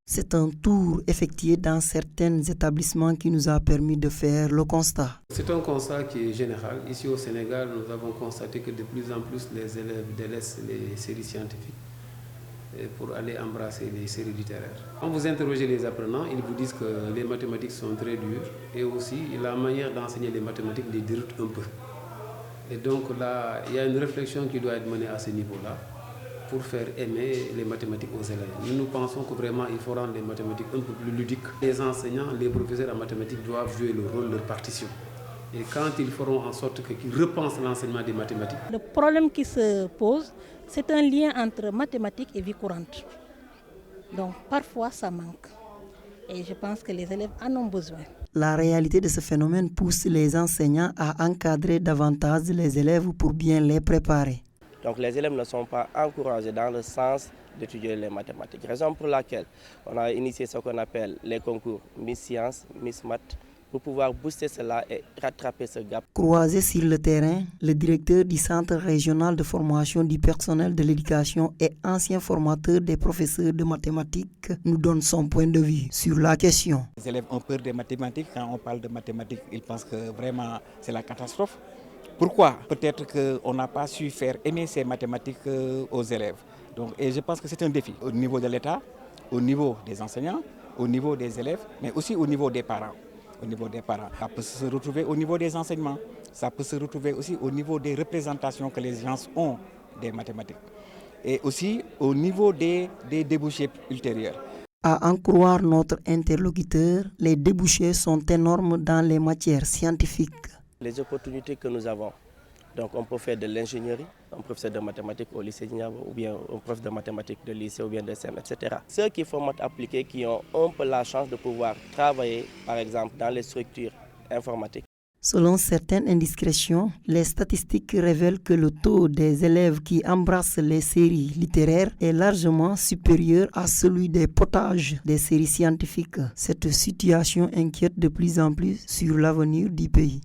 C'est un tour effectué dans certains établissements qui nous a permis de faire le constat. C'est un constat qui est général. Ici au Sénégal, nous avons constaté que de plus en plus les élèves délaissent les séries scientifiques pour aller embrasser les séries littéraires. Quand vous interrogez les apprenants, ils vous disent que les mathématiques sont très dures et aussi la manière d'enseigner les mathématiques les déroute un peu. Et donc là, il y a une réflexion qui doit être menée à ce niveau-là pour faire aimer les mathématiques aux élèves. Nous pensons que vraiment il faut rendre les mathématiques un peu plus ludiques. Les enseignants, les professeurs en mathématiques doivent jouer le rôle, leur partition. Et quand ils feront en sorte qu'ils repensent l'enseignement des mathématiques. Le problème qui se pose, c'est un lien entre mathématiques et vie courante. Donc parfois ça manque. Et je pense que les élèves en ont besoin. La réalité de ce phénomène pousse les enseignants à encadrer davantage les élèves pour bien les préparer. Donc les élèves ne sont pas encouragés dans le sens d'étudier les mathématiques. Raison pour laquelle on a initié ce qu'on appelle les concours Miss Science, Miss Math, pour pouvoir booster cela et rattraper ce gap. Croisé sur le terrain, le directeur du Centre régional de formation du personnel de l'éducation et ancien formateur des professeurs de mathématiques nous donne son point de vue sur la question. Les élèves ont peur des mathématiques. Quand on parle de mathématiques, ils pensent que vraiment c'est la catastrophe. Pourquoi? Peut-être qu'on n'a pas su faire aimer ces mathématiques aux élèves. Et je pense que c'est un défi au niveau de l'État, au niveau des enseignants, au niveau des élèves, mais aussi au niveau des parents. Ça peut se retrouver au niveau des enseignements, ça peut se retrouver aussi au niveau des représentations que les gens ont des mathématiques et aussi au niveau des débouchés ultérieurs. À en croire notre interlocuteur, les débouchés sont énormes dans les matières scientifiques. Les opportunités que nous avons, donc on peut faire de l'ingénierie, un professeur de mathématiques au lycée ou bien un prof de mathématiques de lycée ou bien de CEM, etc. Ceux qui font maths appliquées, qui ont un peu la chance de pouvoir travailler, par exemple, dans les structures informatiques. Selon certaines indiscrétions, les statistiques révèlent que le taux des élèves qui embrassent les séries littéraires est largement supérieur à celui des potages des séries scientifiques. Cette situation inquiète de plus en plus sur l'avenir du pays.